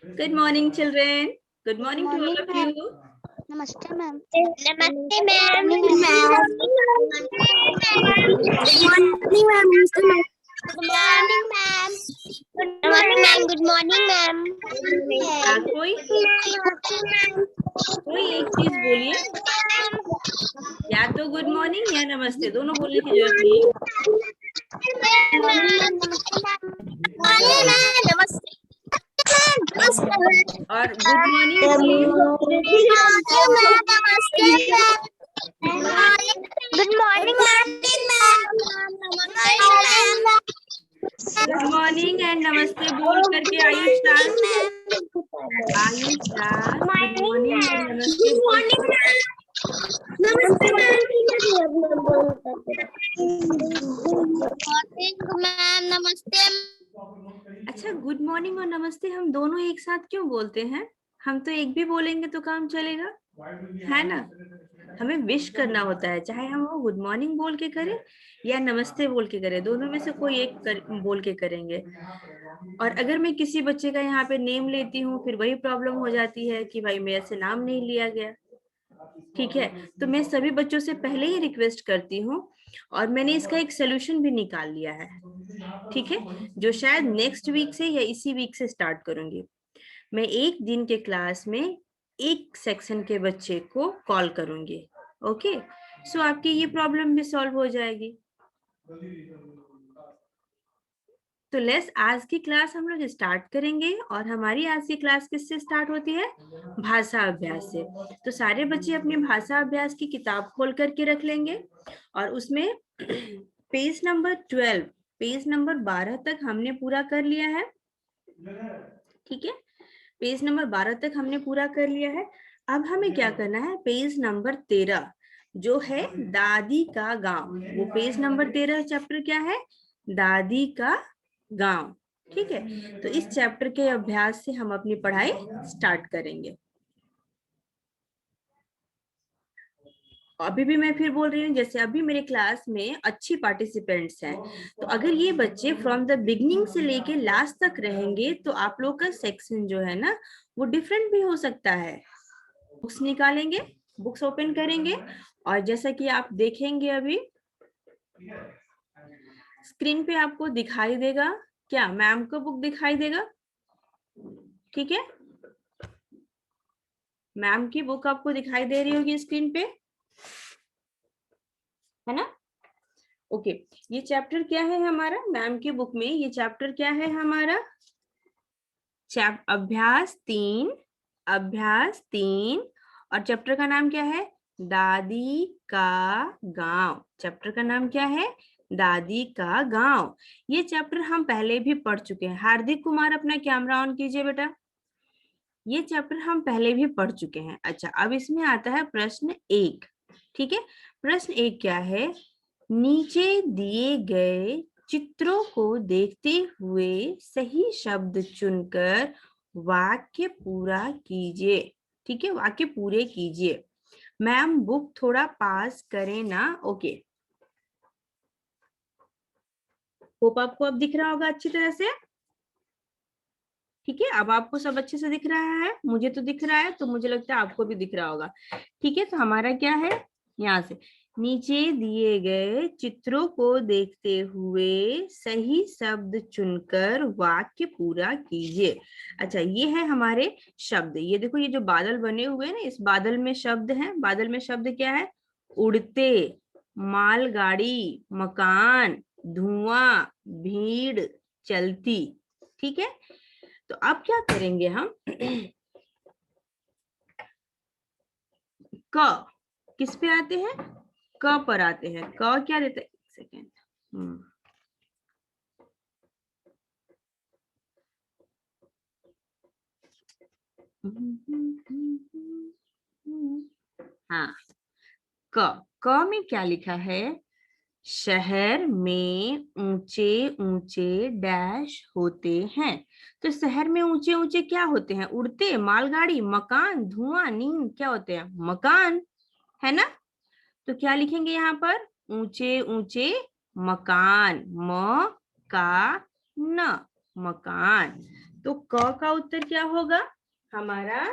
Good morning, children. Good morning to all of you. नमस्ते ma'am. नमस्ते ma'am. Good good morning, ma'am. Morning ma'am. Good morning ma'am. Good morning ma'am. कोई एक चीज बोलिए, या तो गुड मॉर्निंग या नमस्ते, दोनों बोलने की जरूरत नहीं है। और good morning good morning ma'am. Good morning and नमस्ते बोल करके आयुष राज गुड मॉर्निंग एंड नमस्ते नमस्ते मैम। नमस्ते। अच्छा, गुड मॉर्निंग और नमस्ते हम दोनों एक साथ क्यों बोलते हैं? हम तो एक भी बोलेंगे तो काम चलेगा, है ना? हमें विश करना होता है, चाहे हम वो गुड मॉर्निंग बोल के करें या नमस्ते बोल के करें, दोनों में से कोई एक बोल के करेंगे। और अगर मैं किसी बच्चे का यहाँ पे नेम लेती हूँ, फिर वही प्रॉब्लम हो जाती है कि भाई मेरे से नाम नहीं लिया गया। ठीक है, तो मैं सभी बच्चों से पहले ही रिक्वेस्ट करती हूँ और मैंने इसका एक सोल्यूशन भी निकाल लिया है। ठीक है, जो शायद नेक्स्ट वीक से या इसी वीक से स्टार्ट करूंगी। मैं एक दिन के क्लास में एक सेक्शन के बच्चे को कॉल करूंगी। ओके, सो आपकी ये प्रॉब्लम भी सॉल्व हो जाएगी। तो लेट्स आज की क्लास हम लोग स्टार्ट करेंगे और हमारी आज की क्लास किससे स्टार्ट होती है? भाषा अभ्यास से। तो सारे बच्चे अपनी भाषा अभ्यास की किताब खोल करके रख लेंगे और उसमें पेज नंबर 12, पेज नंबर 12 तक हमने पूरा कर लिया है। ठीक है, पेज नंबर 12 तक हमने पूरा कर लिया है। अब हमें क्या करना है? पेज नंबर 13 जो है दादी का गांव, वो पेज नंबर 13 चैप्टर क्या है? दादी का गांव। ठीक है, तो इस चैप्टर के अभ्यास से हम अपनी पढ़ाई स्टार्ट करेंगे। अभी भी मैं फिर बोल रही हूँ, जैसे अभी मेरे क्लास में अच्छी पार्टिसिपेंट्स हैं, तो अगर ये बच्चे फ्रॉम द बिगनिंग से लेके लास्ट तक रहेंगे तो आप लोग का सेक्शन जो है ना वो डिफरेंट भी हो सकता है। बुक्स निकालेंगे, बुक्स ओपन करेंगे और जैसा कि आप देखेंगे अभी स्क्रीन पे आपको दिखाई देगा, क्या मैम को बुक दिखाई देगा? ठीक है, मैम की बुक आपको दिखाई दे रही होगी स्क्रीन पे, है ना? ओके, ये चैप्टर क्या है हमारा? मैम की बुक में ये चैप्टर क्या है हमारा? अभ्यास 3, अभ्यास 3। और चैप्टर का नाम क्या है? दादी का गांव। चैप्टर का नाम क्या है? दादी का गांव। ये चैप्टर हम पहले भी पढ़ चुके हैं। हार्दिक कुमार अपना कैमरा ऑन कीजिए बेटा। ये चैप्टर हम पहले भी पढ़ चुके हैं। अच्छा, अब इसमें आता है प्रश्न 1। ठीक है, प्रश्न 1 क्या है? नीचे दिए गए चित्रों को देखते हुए सही शब्द चुनकर वाक्य पूरा कीजिए। ठीक है, वाक्य पूरे कीजिए। मैम बुक थोड़ा पास करें ना। ओके, होप आपको अब दिख रहा होगा अच्छी तरह से। ठीक है, अब आपको सब अच्छे से दिख रहा है, मुझे तो दिख रहा है, तो मुझे लगता है आपको भी दिख रहा होगा। ठीक है, तो हमारा क्या है? यहाँ से नीचे दिए गए चित्रों को देखते हुए सही शब्द चुनकर वाक्य पूरा कीजिए। अच्छा, ये है हमारे शब्द। ये देखो, ये जो बादल बने हुए हैं ना, इस बादल में शब्द हैं। बादल में शब्द क्या है? उड़ते, मालगाड़ी, मकान, धुआं, भीड़, चलती। ठीक है, तो अब क्या करेंगे हम? क किस पे आते हैं? क पर आते हैं। क क्या देता है? एक सेकेंड। हाँ, क में क्या लिखा है? शहर में ऊंचे ऊंचे डैश होते हैं। तो शहर में ऊंचे ऊंचे क्या होते हैं? उड़ते, मालगाड़ी, मकान, धुआं, नींद, क्या होते हैं? मकान, है ना? तो क्या लिखेंगे यहाँ पर? ऊंचे ऊंचे मकान, म का न, मकान। तो क का उत्तर क्या होगा हमारा?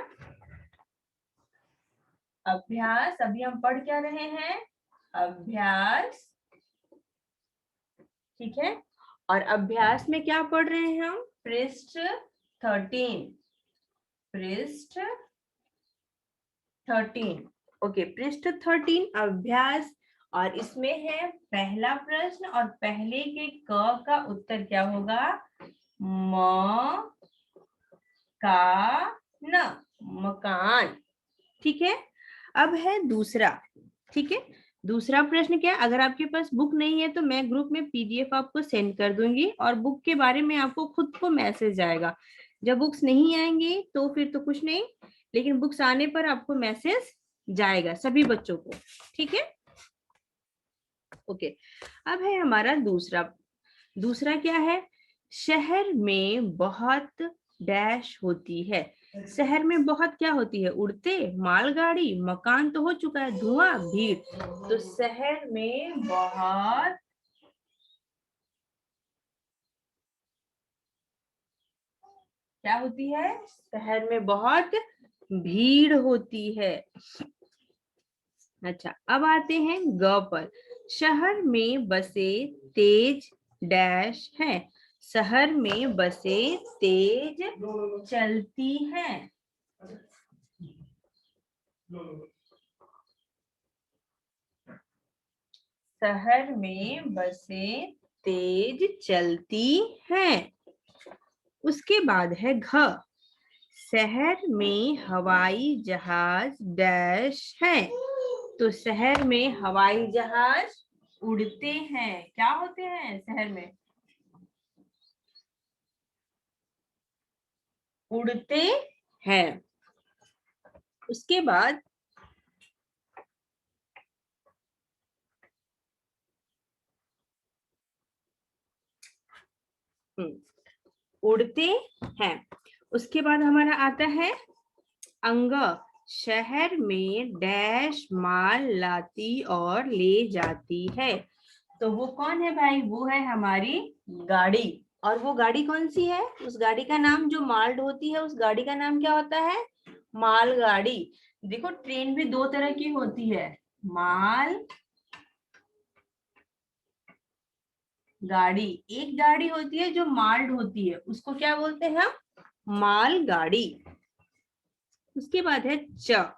अभ्यास। अभी हम पढ़ क्या रहे हैं? अभ्यास, ठीक है। और अभ्यास में क्या पढ़ रहे हैं हम? पृष्ठ 13, पृष्ठ 13, ओके, पृष्ठ 13 अभ्यास। और इसमें है पहला प्रश्न, और पहले के क का उत्तर क्या होगा? म का न, मकान, ठीक है। अब है दूसरा, ठीक है। दूसरा प्रश्न क्या? अगर आपके पास बुक नहीं है तो मैं ग्रुप में पीडीएफ आपको सेंड कर दूंगी, और बुक के बारे में आपको खुद को मैसेज आएगा। जब बुक्स नहीं आएंगी तो फिर तो कुछ नहीं, लेकिन बुक्स आने पर आपको मैसेज जाएगा सभी बच्चों को, ठीक है। ओके, अब है हमारा दूसरा। दूसरा क्या है? शहर में बहुत डैश होती है। शहर में बहुत क्या होती है? उड़ते, मालगाड़ी, मकान तो हो चुका है, धुआं, भीड़। तो शहर में बहुत क्या होती है? शहर में बहुत भीड़ होती है। अच्छा, अब आते हैं ग पर। शहर में बसें तेज डैश हैं। शहर में बसें तेज चलती हैं। शहर में बसें तेज चलती हैं। उसके बाद है घ। शहर में हवाई जहाज डैश हैं। तो शहर में हवाई जहाज उड़ते हैं। क्या होते हैं शहर में? उड़ते हैं। उसके बाद उड़ते हैं। उसके बाद हमारा आता है अंग। शहर में डैश माल लाती और ले जाती है। तो वो कौन है भाई? वो है हमारी गाड़ी। और वो गाड़ी कौन सी है? उस गाड़ी का नाम, जो माल ढोती है, उस गाड़ी का नाम क्या होता है? मालगाड़ी। देखो, ट्रेन भी दो तरह की होती है, माल गाड़ी। एक गाड़ी होती है जो माल ढोती है, उसको क्या बोलते हैं हम? मालगाड़ी। उसके बाद है च।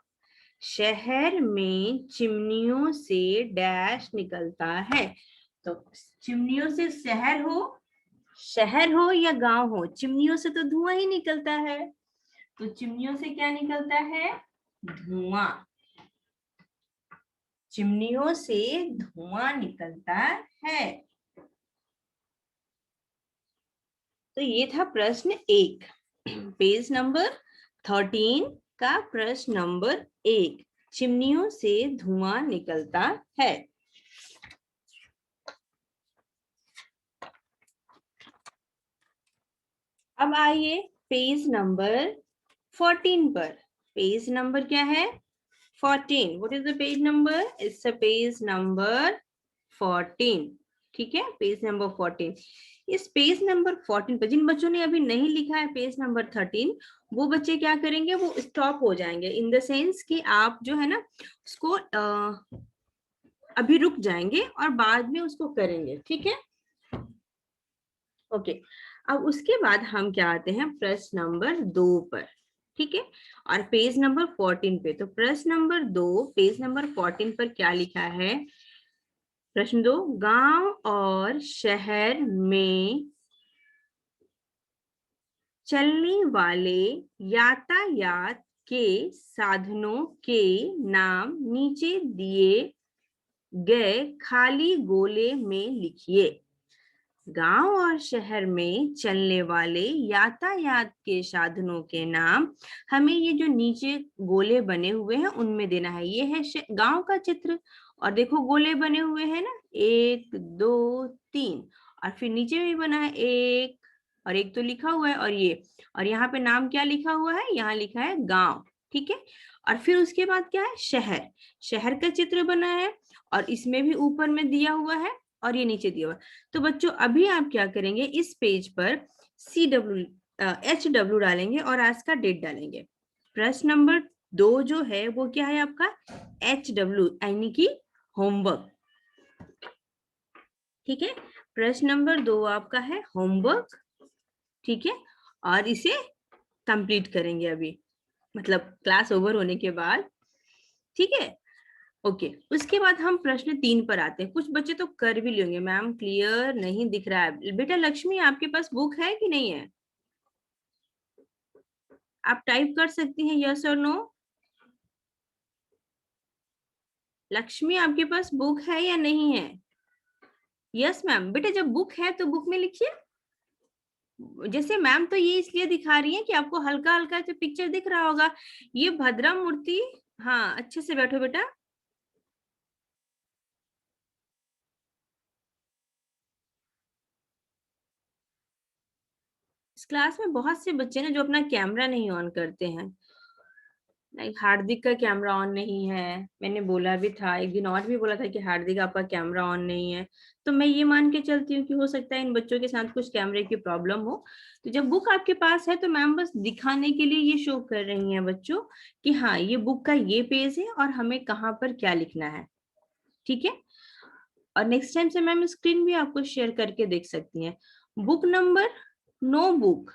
शहर में चिमनियों से डैश निकलता है। तो चिमनियों से शहर हो या गांव हो, चिमनियों से तो धुआं ही निकलता है। तो चिमनियों से क्या निकलता है? धुआं। चिमनियों से धुआं निकलता है। तो ये था प्रश्न 1, पेज नंबर 13 का प्रश्न नंबर 1, चिमनियों से धुआं निकलता है। अब आइए पेज नंबर 14 पर। पेज नंबर क्या है? 14। What is the page number? It's a page number 14, ठीक है, पेज नंबर 14। इस पेज नंबर 14 पर जिन बच्चों ने अभी नहीं लिखा है पेज नंबर 13, वो बच्चे क्या करेंगे? वो स्टॉप हो जाएंगे, इन द सेंस कि आप जो है ना उसको अभी रुक जाएंगे और बाद में उसको करेंगे, ठीक है। ओके, अब उसके बाद हम क्या आते हैं? प्रश्न नंबर 2 पर, ठीक है, और पेज नंबर 14 पे। तो प्रश्न नंबर 2 पेज नंबर 14 पर क्या लिखा है? प्रश्न 2, गांव और शहर में चलने वाले यातायात के साधनों के नाम नीचे दिए गए खाली गोले में लिखिए। गांव और शहर में चलने वाले यातायात के साधनों के नाम हमें ये जो नीचे गोले बने हुए हैं उनमें देना है। ये है गांव का चित्र, और देखो गोले बने हुए हैं ना, 1 2 3, और फिर नीचे भी बना है 1, और 1 तो लिखा हुआ है, और यहाँ पे नाम क्या लिखा हुआ है? यहाँ लिखा है गांव, ठीक है। और फिर उसके बाद क्या है? शहर। शहर का चित्र बना है, और इसमें भी ऊपर में दिया हुआ है, और ये नीचे दिया हुआ है। तो बच्चों अभी आप क्या करेंगे? इस पेज पर CW HW डालेंगे और आज का डेट डालेंगे। प्रश्न नंबर 2 जो है वो क्या है आपका HW यानी कि होमवर्क। ठीक है, प्रश्न नंबर 2 आपका है होमवर्क। ठीक है, और इसे कंप्लीट करेंगे अभी, मतलब क्लास ओवर होने के बाद। ठीक है, ओके। उसके बाद हम प्रश्न 3 पर आते हैं। कुछ बच्चे तो कर भी लेंगे, मैम क्लियर नहीं दिख रहा है। बेटा लक्ष्मी आपके पास बुक है कि नहीं है? आप टाइप कर सकती हैं यस और नो। लक्ष्मी आपके पास बुक है या नहीं है? Yes ma'am. बेटा जब बुक है तो बुक में लिखिए। जैसे मैम तो ये इसलिए दिखा रही है कि आपको हल्का हल्का जो पिक्चर दिख रहा होगा, ये भद्रा मूर्ति। हाँ, अच्छे से बैठो बेटा। इस क्लास में बहुत से बच्चे ना जो अपना कैमरा नहीं ऑन करते हैं। लाइक हार्दिक का कैमरा ऑन नहीं है। मैंने बोला भी था, एक दिन और भी बोला था कि हार्दिक आपका कैमरा ऑन नहीं है। तो मैं ये मान के चलती हूँ कि हो सकता है इन बच्चों के साथ कुछ कैमरे की प्रॉब्लम हो। तो जब बुक आपके पास है तो मैम बस दिखाने के लिए ये शो कर रही हैं बच्चों कि हाँ ये बुक का ये पेज है और हमें कहाँ पर क्या लिखना है। ठीक है, और नेक्स्ट टाइम से मैम स्क्रीन भी आपको शेयर करके देख सकती हैं। Book number, no book.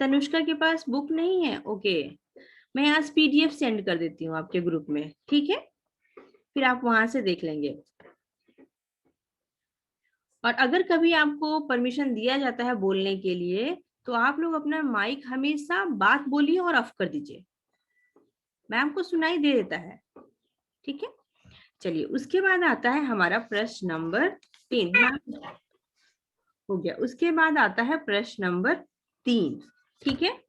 Tanushka के पास बुक नहीं है, ओके। मैं आज PDF सेंड कर देती हूँ आपके ग्रुप में। ठीक है, फिर आप वहां से देख लेंगे। और अगर कभी आपको परमिशन दिया जाता है बोलने के लिए तो आप लोग अपना माइक हमेशा बात बोलिए और ऑफ कर दीजिए, मैम को सुनाई दे देता है। ठीक है, चलिए उसके बाद आता है हमारा प्रश्न नंबर 3। हो गया। उसके बाद आता है प्रश्न नंबर 3। ठीक है,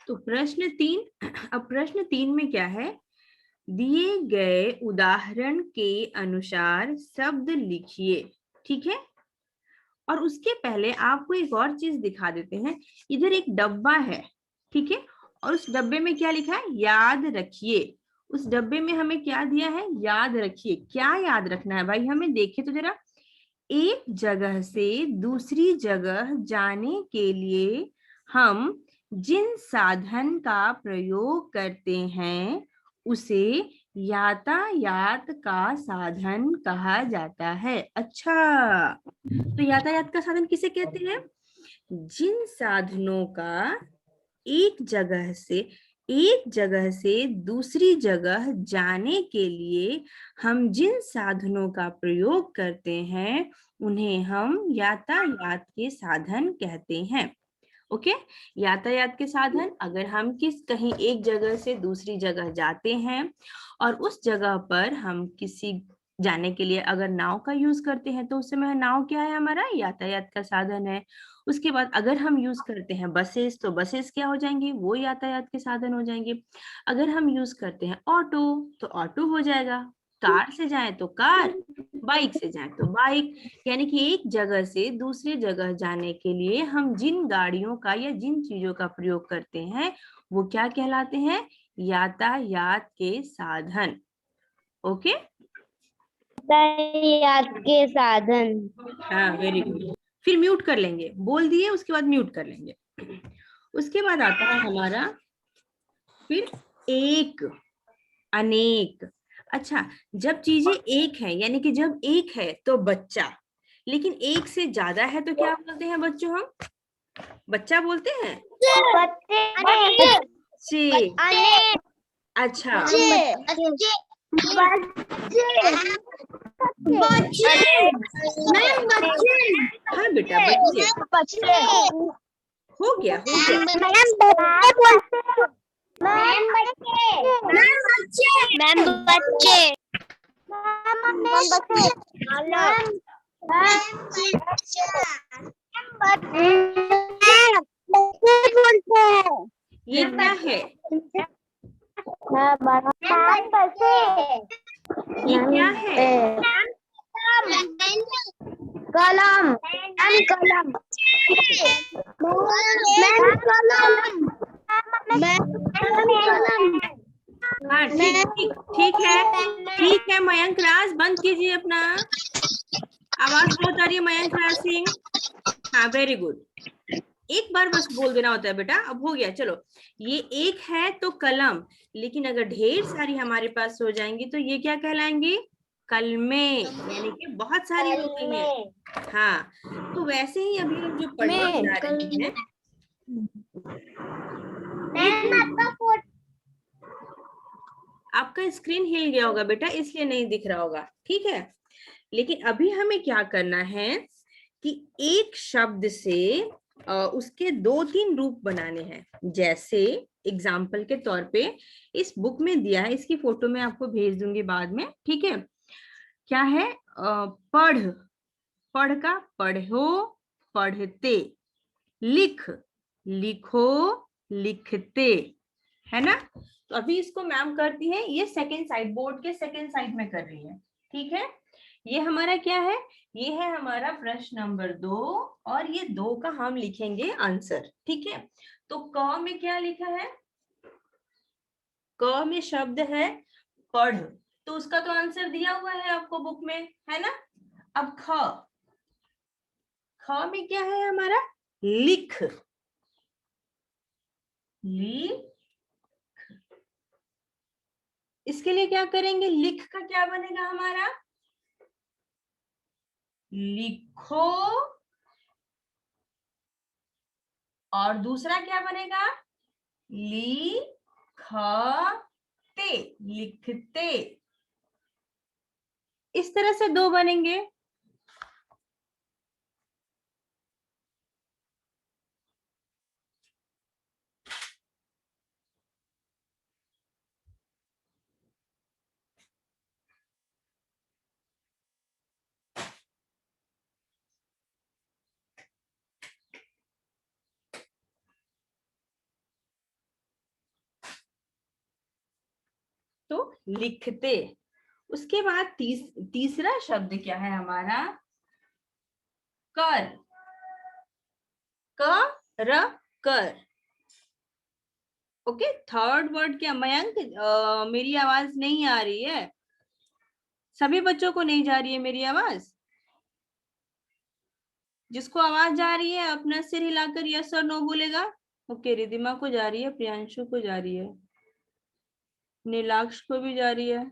तो प्रश्न 3। अब प्रश्न 3 में क्या है, दिए गए उदाहरण के अनुसार शब्द लिखिए। ठीक है, और उसके पहले आपको एक और चीज दिखा देते हैं। इधर एक डब्बा है, ठीक है, और उस डब्बे में क्या लिखा है, याद रखिए। उस डब्बे में हमें क्या दिया है, याद रखिए। क्या याद रखना है भाई, हमें देखे तो जरा। एक जगह से दूसरी जगह जाने के लिए हम जिन साधन का प्रयोग करते हैं उसे यातायात का साधन कहा जाता है। अच्छा, तो यातायात का साधन किसे कहते हैं? जिन साधनों का एक जगह से दूसरी जगह जाने के लिए हम जिन साधनों का प्रयोग करते हैं उन्हें हम यातायात के साधन कहते हैं। ओके, यातायात के साधन, अगर हम कहीं एक जगह से दूसरी जगह जाते हैं और उस जगह पर हम किसी जाने के लिए अगर नाव का यूज करते हैं तो उस समय नाव क्या है, हमारा यातायात का साधन है। उसके बाद अगर हम यूज करते हैं बसेस तो बसेस क्या हो जाएंगे, वो यातायात के साधन हो जाएंगे। अगर हम यूज करते हैं ऑटो तो ऑटो हो जाएगा। कार से जाए तो कार, बाइक से जाए तो बाइक। यानी कि एक जगह से दूसरी जगह जाने के लिए हम जिन गाड़ियों का या जिन चीजों का प्रयोग करते हैं वो क्या कहलाते हैं, यातायात के साधन। ओके, यातायात के साधन। हाँ वेरी गुड। फिर म्यूट कर लेंगे, बोल दिए उसके बाद म्यूट कर लेंगे। उसके बाद आता है हमारा फिर एक, अनेक। अच्छा, जब चीजें एक है यानी कि जब एक है तो बच्चा, लेकिन एक से ज्यादा है तो क्या बोलते हैं बच्चों, हम बच्चा बोलते हैं। बच्चे। अच्छा, हाँ बेटा बच्चे। हो गया, हो गया। ये क्या है, ये क्या है, कलम। कलम। हाँ ठीक ठीक ठीक है, ठीक है। मयंक राज बंद कीजिए अपना, आवाज बहुत आ रही है मयंक लाल सिंह? हाँ, वेरी गुड। एक बार बस बोल देना होता है बेटा। अब हो गया, चलो। ये एक है तो कलम, लेकिन अगर ढेर सारी हमारे पास हो जाएंगी तो ये क्या कहलाएंगी? कलमें, यानी कि बहुत सारी होती हैं। हाँ, तो वैसे ही अभी हम जो पढ़ने जा रहे हैं, आपका स्क्रीन हिल गया होगा बेटा, इसलिए नहीं दिख रहा होगा, ठीक है। लेकिन अभी हमें क्या करना है कि एक शब्द से उसके 2-3 रूप बनाने हैं। जैसे एग्जाम्पल के तौर पे इस बुक में दिया है, इसकी फोटो मैं आपको भेज दूंगी बाद में, ठीक है। क्या है? पढ़, पढ़ का पढ़ो, पढ़ते। लिख, लिखो, लिखते, है ना। तो अभी इसको मैम करती है, ये सेकंड साइड, बोर्ड के सेकंड साइड में कर रही है, ठीक है। ये हमारा क्या है? ये है हमारा प्रश्न नंबर 2, और ये 2 का हम लिखेंगे आंसर, ठीक है। तो क में क्या लिखा है? क में शब्द है पढ़, तो उसका तो आंसर दिया हुआ है आपको बुक में, है ना। अब ख, ख में क्या है हमारा? लिख, लिख। इसके लिए क्या करेंगे? लिख का क्या बनेगा हमारा? लिखो, और दूसरा क्या बनेगा? लिखते, लिखते। इस तरह से 2 बनेंगे। तो लिखते। उसके बाद तीसरा शब्द क्या है हमारा? कर, कर। ओके, थर्ड वर्ड क्या मयंक? मेरी आवाज नहीं आ रही है, सभी बच्चों को नहीं जा रही है मेरी आवाज? जिसको आवाज जा रही है अपना सिर हिलाकर यस और नो बोलेगा। ओके, रिधिमा को जा रही है, प्रियांशु को जा रही है, नीलाक्ष को भी जा रही है,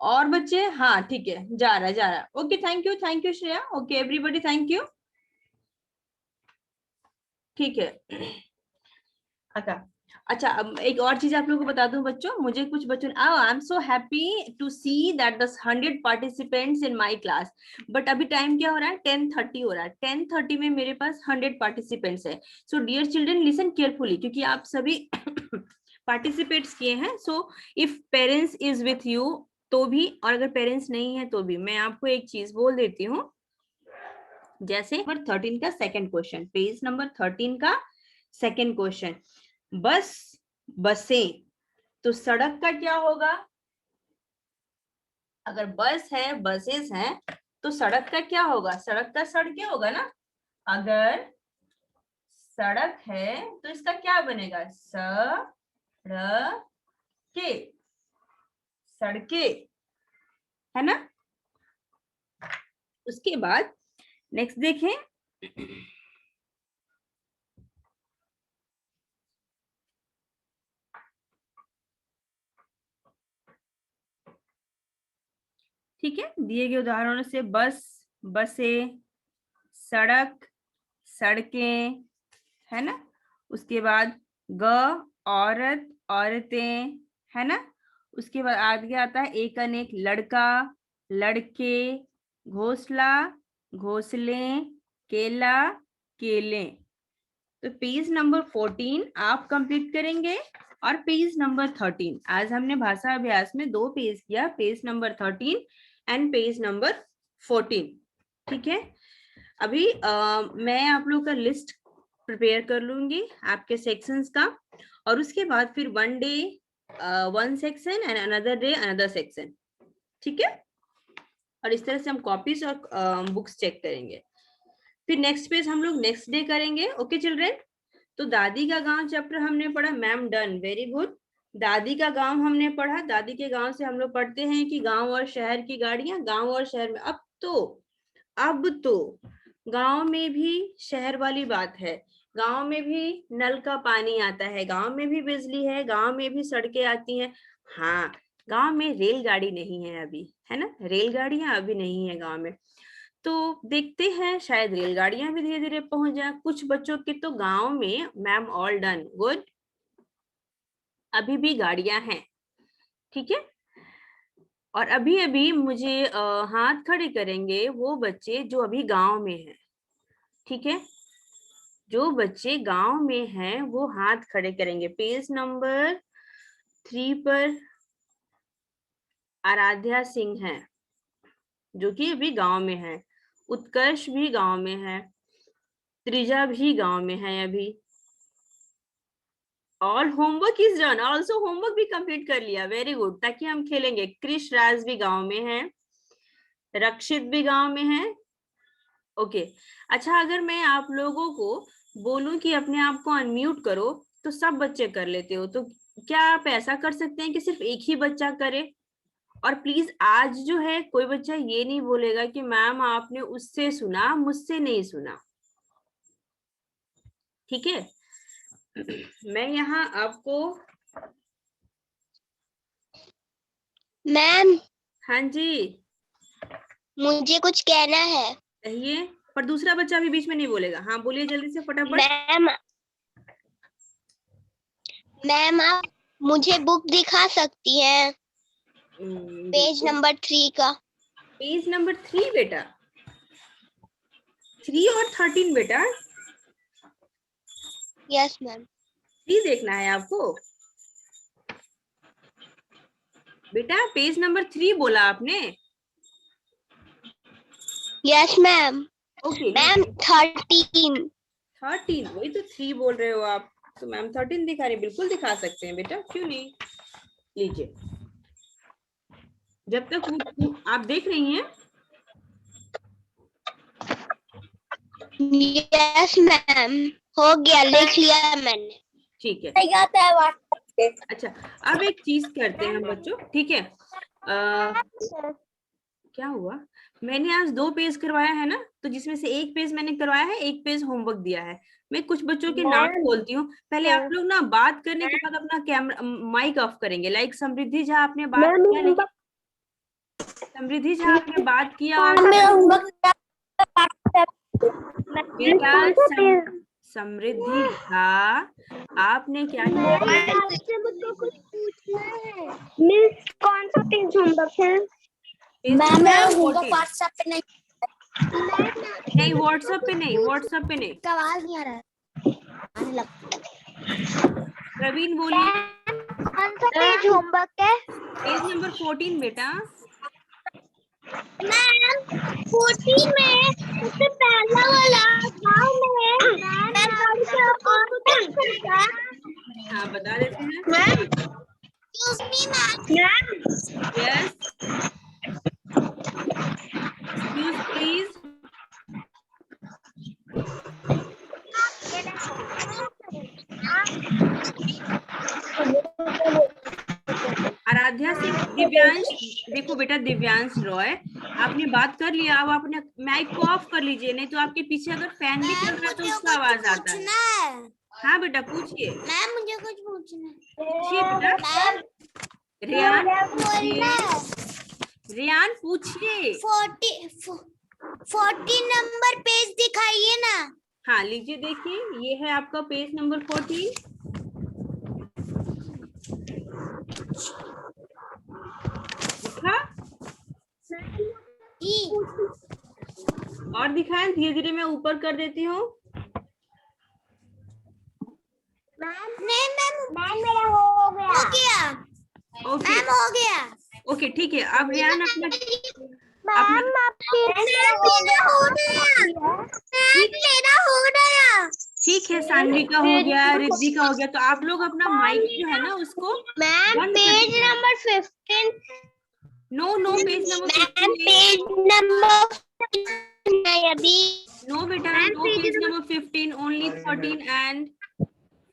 और बच्चे? हाँ ठीक है, जा रहा है, जा रहा है। Okay, thank you Shreya. Okay everybody, thank you. ठीक है। अच्छा, अब एक और चीज आप लोगों को बता दूं बच्चों, मुझे कुछ बच्चों I am so happy to see that the 100 participants in my class. But अभी टाइम क्या हो रहा है? 10:30 हो रहा है। 10:30 में मेरे पास 100 पार्टिसिपेंट्स है। So dear children, listen carefully, क्योंकि आप सभी पार्टिसिपेट्स किए हैं। So if parents is with you तो भी, और अगर पेरेंट्स नहीं है तो भी, मैं आपको एक चीज बोल देती हूँ। जैसे नंबर 13 का सेकंड क्वेश्चन, पेज नंबर 13 का सेकंड क्वेश्चन, बस, बसें, तो सड़क का क्या होगा? अगर बस है, बसेस हैं, तो सड़क का क्या होगा? सड़क का सड़कें होगा ना। अगर सड़क है तो इसका क्या बनेगा? सड़के, सड़के, है ना। उसके बाद नेक्स्ट देखें। ठीक है, दिए गए उदाहरणों से बस, बसें, सड़क, सड़कें, है ना। उसके बाद ग, औरत, औरतें, है ना। उसके बाद आगे आता है एक अनेक, लड़का, लड़के, घोंसला, घोंसले, केला, केले। तो पेज नंबर 14 आप कंप्लीट करेंगे, और पेज नंबर 13, आज हमने भाषा अभ्यास में 2 पेज किया, page number 13 and page number 14, ठीक है। अभी मैं आप लोग का लिस्ट प्रिपेयर कर लूंगी आपके सेक्शंस का, और उसके बाद फिर 1 day 1 section and another day another section, ठीक है। और इस तरह से हम कॉपीज और बुक्स चेक करेंगे। फिर नेक्स्ट पेज हम लोग नेक्स्ट डे करेंगे। Okay children. तो दादी का गांव चैप्टर हमने पढ़ा, मैम डन, वेरी गुड। दादी का गांव हमने पढ़ा, दादी के गांव से हम लोग पढ़ते हैं कि गांव और शहर की गाड़ियां, गांव और शहर में। अब तो अब तो गांव में भी शहर वाली बात है, गांव में भी नल का पानी आता है, गांव में भी बिजली है, गांव में भी सड़कें आती हैं। हाँ, गांव में रेलगाड़ी नहीं है अभी, है ना, रेलगाड़ियां अभी नहीं है गांव में। तो देखते हैं, शायद रेलगाड़ियां भी धीरे धीरे पहुंच जाए। कुछ बच्चों के तो गांव में, मैम ऑल डन, गुड, अभी भी गाड़ियां हैं, ठीक है। और अभी अभी मुझे हाथ खड़े करेंगे वो बच्चे जो अभी गांव में हैं, ठीक है। जो बच्चे गांव में हैं वो हाथ खड़े करेंगे। पेज नंबर 3 पर आराध्या सिंह है, जो कि अभी गांव में है। उत्कर्ष भी गांव में है, त्रिजा भी गांव में है अभी। All homework is done, also homework भी कंप्लीट कर लिया, वेरी गुड, ताकि हम खेलेंगे। कृष राज भी गांव में है, रक्षित भी गांव में है, ओके। अच्छा, अगर मैं आप लोगों को बोलूं कि अपने आप को अनम्यूट करो तो सब बच्चे कर लेते हो, तो क्या आप ऐसा कर सकते हैं कि सिर्फ एक ही बच्चा करे? और प्लीज आज जो है कोई बच्चा ये नहीं बोलेगा कि मैम आपने उससे सुना, मुझसे नहीं सुना, ठीक है। मैं यहाँ आपको, मैम हाँ जी मुझे कुछ कहना है। कहिए, पर दूसरा बच्चा भी बीच में नहीं बोलेगा। हाँ बोलिए जल्दी से फटाफट। मैम मैम आप मुझे बुक दिखा सकती हैं, पेज नंबर 3 का। पेज नंबर 3 बेटा, 3 और 13 बेटा, यस मैम। 3 देखना है आपको बेटा, पेज नंबर 3 बोला आपने। Yes ma'am. Okay ma'am 13। 13, वही तो 3 बोल रहे हो आप, तो मैम 13 दिखा रही, बिल्कुल दिखा सकते हैं बेटा, क्यों नहीं। लीजिए, जब तक वो आप देख रही हैं। यस मैम, हो गया, लिख लिया मैंने। ठीक है, आता है अच्छा अब एक चीज करते हैं हम बच्चों, ठीक है। क्या हुआ, मैंने आज 2 पेज करवाया है ना, तो जिसमें से एक पेज मैंने करवाया है, एक पेज होमवर्क दिया है। मैं कुछ बच्चों के नाम बोलती हूँ, पहले आप लोग ना बात करने के बाद अपना कैमरा माइक ऑफ करेंगे। लाइक समृद्धि झा आपने बात किया, लेकिन समृद्धि झा आपने बात किया और बेटा समृद्धि झा आपने क्या किया है? कुछ पूछना है। मिस कौन सा पेज होमवर्क है? मैम व्हाट्सएप पे नहीं, नहीं व्हाट्सएप पे नहीं, व्हाट्सएप पे नहीं। आवाज नहीं आ रहा। प्रवीण बोलिए। कौन सा पेज होमवर्क है? पेज नंबर 14 बेटा। मैम 14 में सबसे पहला वाला गाँव में हाँ बता देते हैं। Ma'am yes excuse please. Aaradhya Singh, Divyansh, देखो बेटा दिव्यांश रॉय, आपने बात कर लिया, अब आपने माइक को ऑफ कर लीजिए, नहीं तो आपके पीछे अगर फैन भी चल रहा है तो उसका आवाज आता है। हाँ बेटा पूछिए। मैम मुझे कुछ पूछना है। पूछिए बेटा। रियान पूछिए, रियान पूछिए। 40 नंबर पेज दिखाइए ना। हाँ लीजिए, देखिए ये है आपका पेज नंबर 14। दिखा? और दिखाएं, धीरे धीरे मैं ऊपर कर देती हूँ। नहीं मैम मेरा हो गया। ओके मैम हो गया। ओके ठीक है, अब रियान अपना मैम मेरा हो गया। ठीक है, सानवी का हो गया, रिद्धि का हो गया, तो आप लोग अपना माइक जो है ना उसको ma'am page number 15। No no page number ma'am page number नहीं अभी। नो बेटा, no page number 15, only 13 and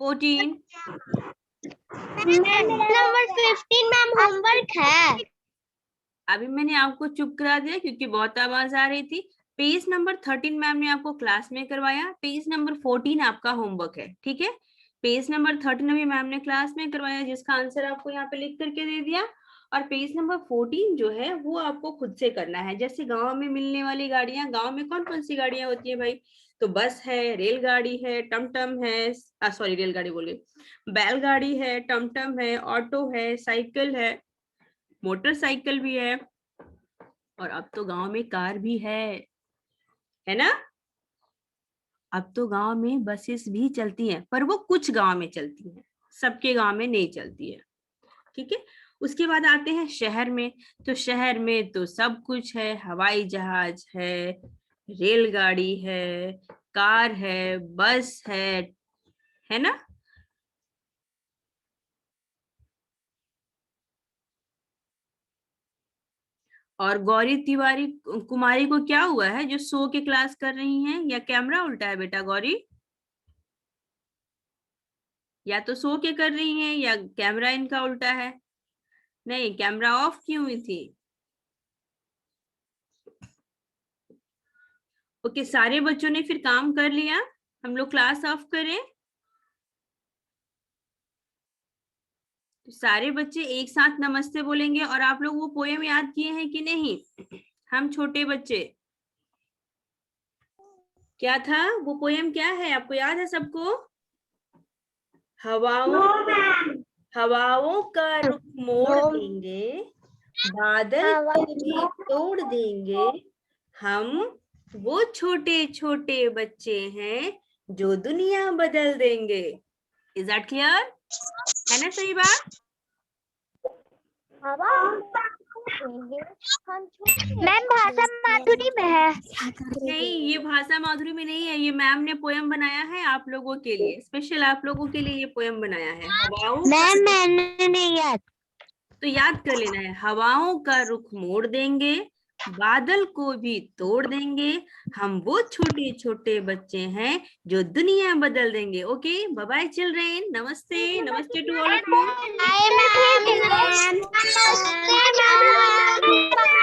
14। Number 15 ma'am homework है। अभी मैंने आपको चुप करा दिया क्योंकि बहुत आवाज आ रही थी। पेज नंबर 13 मैम ने आपको क्लास में करवाया, पेज नंबर 14 आपका होमवर्क है, ठीक है। पेज नंबर 13 अभी मैम ने क्लास में करवाया, जिसका आंसर आपको यहाँ पे लिख करके दे दिया। और पेज नंबर 14 जो है वो आपको खुद से करना है। जैसे गांव में मिलने वाली गाड़ियां, गांव में कौन कौन सी गाड़ियां होती है भाई? तो बस है, रेलगाड़ी है, टमटम है, सॉरी रेलगाड़ी बोल गई, बैलगाड़ी है, टमटम है, ऑटो है, साइकिल है, मोटरसाइकिल भी है, और अब तो गांव में कार भी है ना। अब तो गांव में बसेस भी चलती हैं, पर वो कुछ गांव में चलती हैं, सबके गांव में नहीं चलती है, ठीक है। उसके बाद आते हैं शहर में। तो शहर में तो सब कुछ है, हवाई जहाज है, रेलगाड़ी है, कार है, बस है ना। और गौरी तिवारी कुमारी को क्या हुआ है जो सो के क्लास कर रही हैं? या कैमरा उल्टा है बेटा गौरी? या तो सो के कर रही हैं या कैमरा इनका उल्टा है। नहीं, कैमरा ऑफ की हुई थी। ओके, सारे बच्चों ने फिर काम कर लिया, हम लोग क्लास ऑफ करें। तो सारे बच्चे एक साथ नमस्ते बोलेंगे। और आप लोग वो पोएम याद किए हैं कि नहीं? हम छोटे बच्चे, क्या था वो पोएम, क्या है आपको याद है सबको? हवाओं का रुख मोड़ देंगे, बादल को भी तोड़ देंगे, हम वो छोटे छोटे बच्चे हैं जो दुनिया बदल देंगे। Is that clear? है ना सही बात? मैम भाषा माधुरी में है। नहीं, ये भाषा माधुरी में नहीं है, ये मैम ने पोएम बनाया है आप लोगों के लिए, स्पेशल आप लोगों के लिए ये पोएम बनाया है। हवाओं मैम मैंने नहीं याद। तो याद कर लेना है, हवाओं का रुख मोड़ देंगे, बादल को भी तोड़ देंगे, हम वो छोटे छोटे बच्चे हैं जो दुनिया बदल देंगे। ओके, बाय बाय चिल्ड्रेन, नमस्ते, namaste to all of you. Ma'am